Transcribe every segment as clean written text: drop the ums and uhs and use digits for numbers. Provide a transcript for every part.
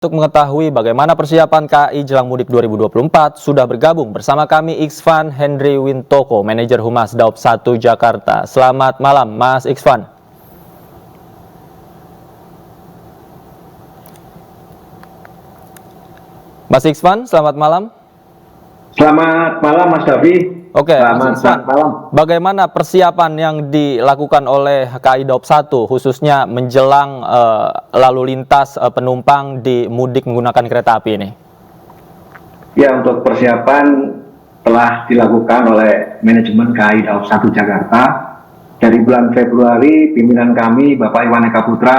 Untuk mengetahui bagaimana persiapan KAI jelang mudik 2024, sudah bergabung bersama kami Iksvan Henry Wintoko, Manajer Humas Daop 1 Jakarta. Selamat malam, Mas Iksvan. Mas Iksvan, selamat malam. Selamat malam, Mas Davi. Oke, Selamat Mas Iksvan, malam. bagaimana persiapan yang dilakukan oleh KAI Daop 1 khususnya menjelang lalu lintas penumpang di mudik menggunakan kereta api ini? Ya, untuk persiapan telah dilakukan oleh manajemen KAI Daop 1 Jakarta. Dari bulan Februari, pimpinan kami, Bapak Iwan Eka Putra,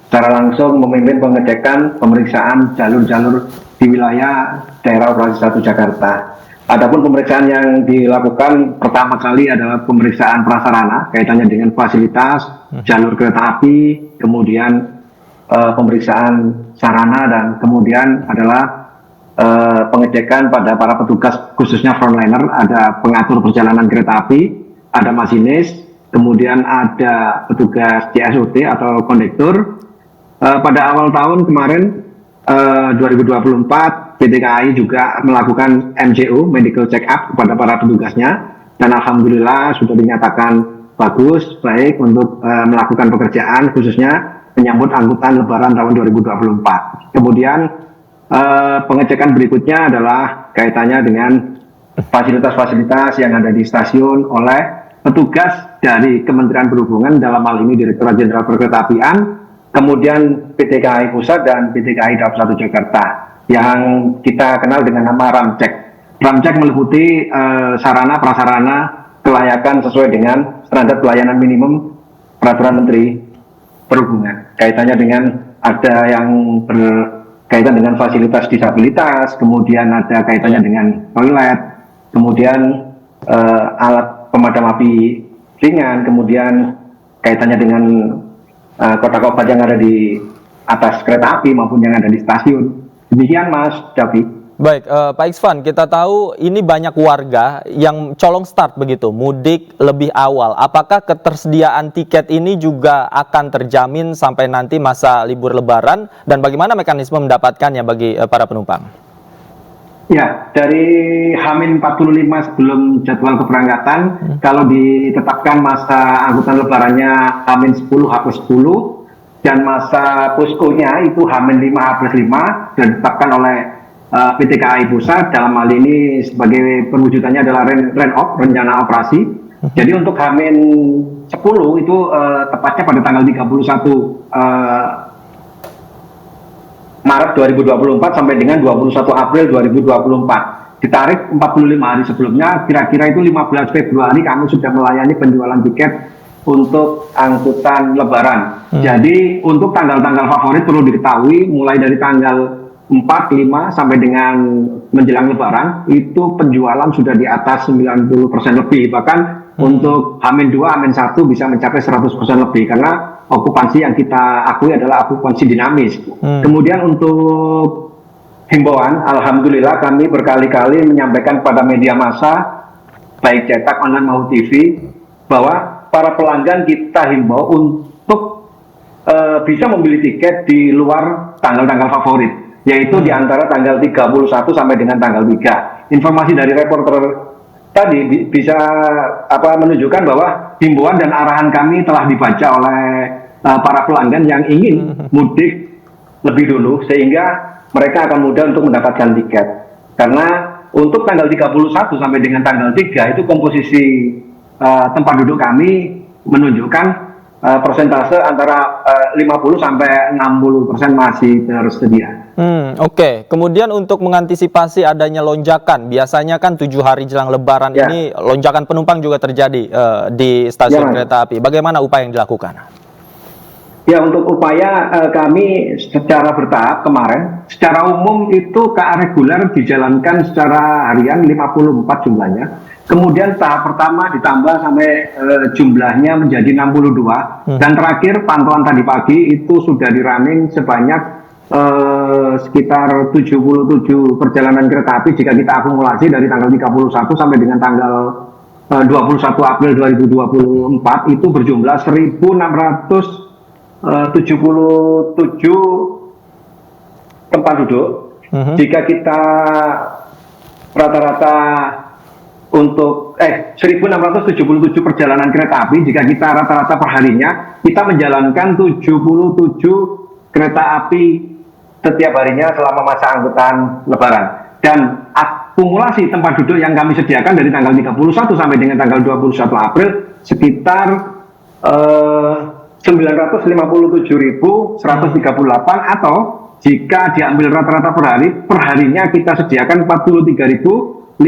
secara langsung memimpin pengecekan pemeriksaan jalur-jalur di wilayah daerah operasi 1 Jakarta. Adapun pemeriksaan yang dilakukan pertama kali adalah pemeriksaan prasarana kaitannya dengan fasilitas jalur kereta api, kemudian pemeriksaan sarana, dan kemudian adalah pengecekan pada para petugas khususnya frontliner. Ada pengatur perjalanan kereta api, ada masinis, kemudian ada petugas CSOT atau kondektur. Pada awal tahun kemarin 2024 PT KAI juga melakukan MCO, medical check up, kepada para petugasnya, dan alhamdulillah sudah dinyatakan bagus, baik untuk melakukan pekerjaan khususnya menyambut angkutan lebaran tahun 2024. Kemudian pengecekan berikutnya adalah kaitannya dengan fasilitas-fasilitas yang ada di stasiun oleh petugas dari Kementerian Perhubungan, dalam hal ini Direktorat Jenderal Perkeretaapian, kemudian PT KAI Pusat dan PT KAI Daop 1 Jakarta, yang kita kenal dengan nama Ramcek. Ramcek meliputi sarana prasarana kelayakan sesuai dengan standar pelayanan minimum Peraturan Menteri Perhubungan. Kaitannya dengan ada yang berkaitan dengan fasilitas disabilitas, kemudian ada kaitannya dengan toilet, kemudian alat pemadam api ringan, kemudian kaitannya dengan kotak obat yang ada di atas kereta api maupun yang ada di stasiun. Demikian, Mas Davi. Baik, Pak Iksvan, kita tahu ini banyak warga yang colong start begitu, mudik lebih awal. Apakah ketersediaan tiket ini juga akan terjamin sampai nanti masa libur Lebaran, dan bagaimana mekanisme mendapatkannya bagi para penumpang? Ya, dari H-45 sebelum jadwal keberangkatan, kalau ditetapkan masa angkutan lebarannya H-10, H+10, dan masa poskonya itu H-5, H+5, dan ditetapkan oleh PT KAI Pusat, dalam hal ini sebagai perwujudannya adalah rencana operasi. Jadi untuk H-10 itu tepatnya pada tanggal 31 Maret 2024 sampai dengan 21 April 2024. Ditarik 45 hari sebelumnya, kira-kira itu 15 Februari kami sudah melayani penjualan tiket untuk angkutan lebaran. Jadi untuk tanggal-tanggal favorit perlu diketahui, mulai dari tanggal 4, 5 sampai dengan menjelang lebaran, itu penjualan sudah di atas 90% lebih. Bahkan untuk H-2, H-1 bisa mencapai 100% lebih, karena okupansi yang kita akui adalah okupansi dinamis. Kemudian untuk himbauan, alhamdulillah kami berkali-kali menyampaikan pada media massa, baik cetak, online maupun TV, bahwa para pelanggan kita himbau untuk bisa membeli tiket di luar tanggal-tanggal favorit, yaitu di antara tanggal 31 sampai dengan tanggal 3. Informasi dari reporter tadi bisa menunjukkan bahwa himbauan dan arahan kami telah dibaca oleh para pelanggan yang ingin mudik lebih dulu, sehingga mereka akan mudah untuk mendapatkan tiket. Karena untuk tanggal 31 sampai dengan tanggal 3 itu komposisi tempat duduk kami menunjukkan persentase antara 50 sampai 60% masih tersedia. Oke. Kemudian untuk mengantisipasi adanya lonjakan, biasanya kan 7 hari jelang Lebaran ini lonjakan penumpang juga terjadi di stasiun kereta api. Bagaimana upaya yang dilakukan? Ya, untuk upaya kami secara bertahap kemarin, secara umum itu KA reguler dijalankan secara harian 54 jumlahnya. Kemudian tahap pertama ditambah sampai jumlahnya menjadi 62. Dan terakhir pantauan tadi pagi itu sudah di running sebanyak sekitar 77 perjalanan kereta api jika kita akumulasi dari tanggal 31 sampai dengan tanggal 21 April 2024 itu berjumlah 1.677 tempat duduk, jika kita rata-rata untuk 1.677 perjalanan kereta api, jika kita rata-rata perharinya, kita menjalankan 77 kereta api setiap harinya selama masa angkutan Lebaran. Dan akumulasi tempat duduk yang kami sediakan dari tanggal 31 sampai dengan tanggal 21 April sekitar 957.138, atau jika diambil rata-rata perharinya kita sediakan 43.506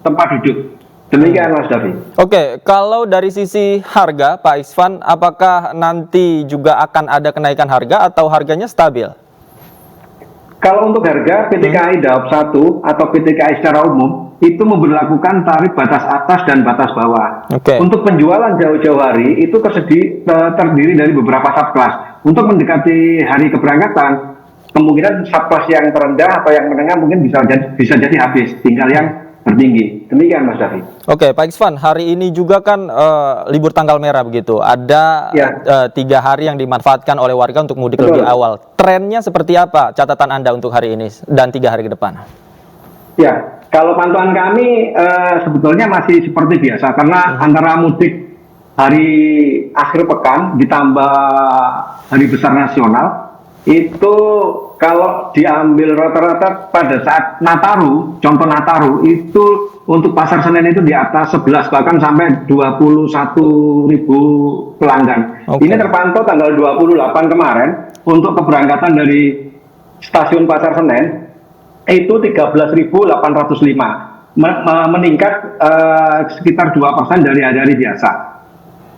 tempat duduk. Demikian Mas Davi. Oke, kalau dari sisi harga Pak Isvan, apakah nanti juga akan ada kenaikan harga atau harganya stabil? Kalau untuk harga, PT KAI Daop 1 atau PT KAI secara umum itu memberlakukan tarif batas atas dan batas bawah. Untuk penjualan jauh-jauh hari itu terdiri dari beberapa subkelas. Untuk mendekati hari keberangkatan, kemungkinan subkelas yang terendah atau yang menengah mungkin bisa jadi habis, tinggal yang tertinggi. Demikian Mas Davi. Oke, Pak Isvan, hari ini juga kan libur tanggal merah begitu. Ada 3 hari yang dimanfaatkan oleh warga untuk mudik lebih awal. Trennya seperti apa catatan Anda untuk hari ini dan 3 hari ke depan? Ya, kalau pantauan kami sebetulnya masih seperti biasa, karena antara mudik hari akhir pekan ditambah hari besar nasional itu kalau diambil rata-rata pada saat Nataru, contoh Nataru itu untuk pasar Senen itu di atas 11 bahkan sampai 21.000 pelanggan. Ini terpantau tanggal 28 kemarin untuk keberangkatan dari stasiun pasar Senen itu 13.805, meningkat sekitar 2% dari hari-hari biasa.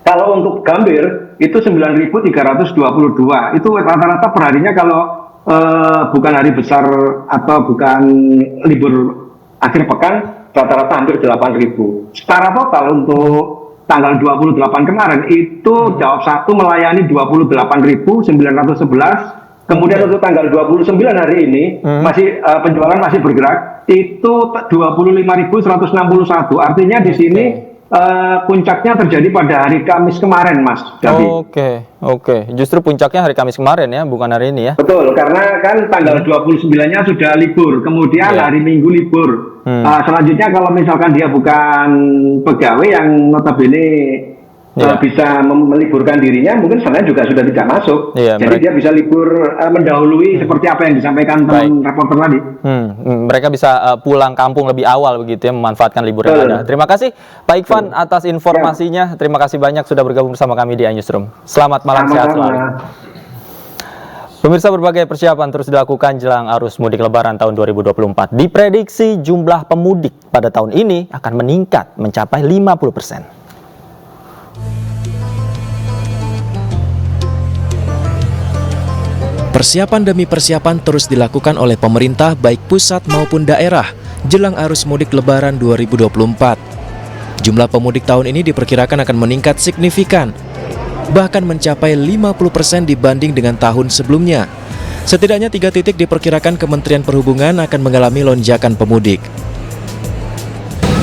Kalau untuk Gambir itu 9.322, itu rata-rata perharinya kalau bukan hari besar atau bukan libur akhir pekan, rata-rata hampir 8.000. Secara total untuk tanggal 28 kemarin itu Daop 1 melayani 28.911. Kemudian untuk tanggal 29 hari ini masih penjualan masih bergerak itu 25.161. Artinya di sini puncaknya terjadi pada hari Kamis kemarin, Mas Davi. Oke. Justru puncaknya hari Kamis kemarin ya, bukan hari ini ya? Betul, karena kan tanggal 29-nya sudah libur, kemudian hari Minggu libur. Selanjutnya kalau misalkan dia bukan pegawai yang notabene bisa meliburkan dirinya, mungkin Senin juga sudah tidak masuk. Jadi dia bisa libur mendahului seperti apa yang disampaikan teman reporter tadi. Mereka bisa pulang kampung lebih awal begitu ya, memanfaatkan libur yang ada. Terima kasih Pak Ikvan atas informasinya. Terima kasih banyak sudah bergabung bersama kami di iNewsroom. Selamat malam, sehat selalu. Pemirsa, berbagai persiapan terus dilakukan jelang arus mudik Lebaran tahun 2024. Diprediksi jumlah pemudik pada tahun ini akan meningkat mencapai 50%. Persiapan demi persiapan terus dilakukan oleh pemerintah baik pusat maupun daerah jelang arus mudik Lebaran 2024. Jumlah pemudik tahun ini diperkirakan akan meningkat signifikan, bahkan mencapai 50% dibanding dengan tahun sebelumnya. Setidaknya 3 titik diperkirakan Kementerian Perhubungan akan mengalami lonjakan pemudik.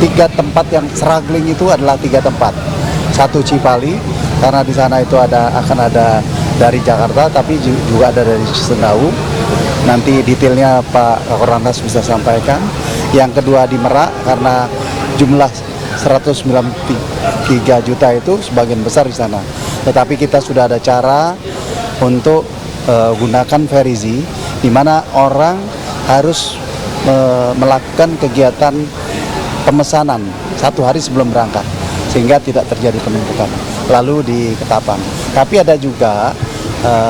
3 tempat yang struggling itu adalah 3 tempat. 1 Cipali, karena di sana itu akan ada dari Jakarta, tapi juga ada dari Cisendawu. Nanti detailnya Pak Korlantas bisa sampaikan. Yang kedua di Merak, karena jumlah 193 juta itu sebagian besar di sana. Tetapi kita sudah ada cara untuk gunakan Verizi, di mana orang harus melakukan kegiatan pemesanan 1 hari sebelum berangkat, sehingga tidak terjadi penumpukan. Lalu di Ketapang. Tapi ada juga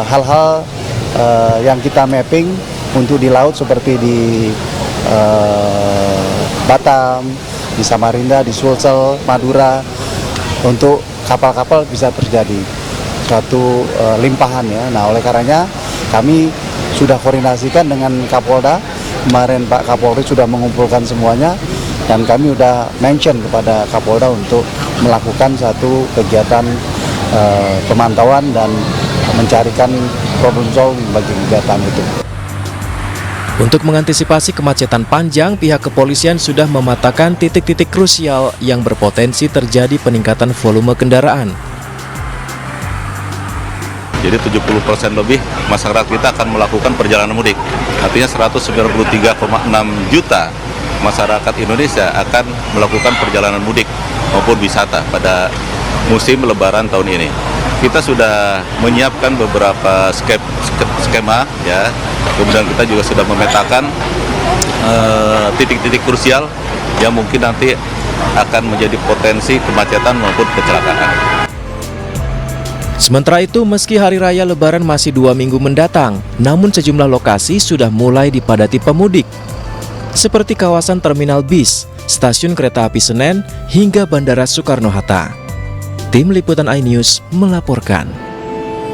hal-hal yang kita mapping untuk di laut seperti di Batam, di Samarinda, di Sulsel, Madura. Untuk kapal-kapal bisa terjadi suatu limpahan ya. Nah, oleh karenanya kami sudah koordinasikan dengan Kapolda. Kemarin Pak Kapolri sudah mengumpulkan semuanya, dan kami sudah mention kepada Kapolda untuk melakukan satu kegiatan pemantauan dan mencarikan problem solving bagi kegiatan itu. Untuk mengantisipasi kemacetan panjang, pihak kepolisian sudah mematakan titik-titik krusial yang berpotensi terjadi peningkatan volume kendaraan. Jadi 70% lebih masyarakat kita akan melakukan perjalanan mudik. Artinya 193,6 juta masyarakat Indonesia akan melakukan perjalanan mudik maupun wisata pada musim Lebaran tahun ini. Kita sudah menyiapkan beberapa skema, ya. Kemudian kita juga sudah memetakan titik-titik krusial yang mungkin nanti akan menjadi potensi kemacetan maupun kecelakaan. Sementara itu, meski Hari Raya Lebaran masih 2 minggu mendatang, namun sejumlah lokasi sudah mulai dipadati pemudik. Seperti kawasan Terminal Bis, Stasiun Kereta Api Senen, hingga Bandara Soekarno-Hatta. Tim Liputan iNews melaporkan.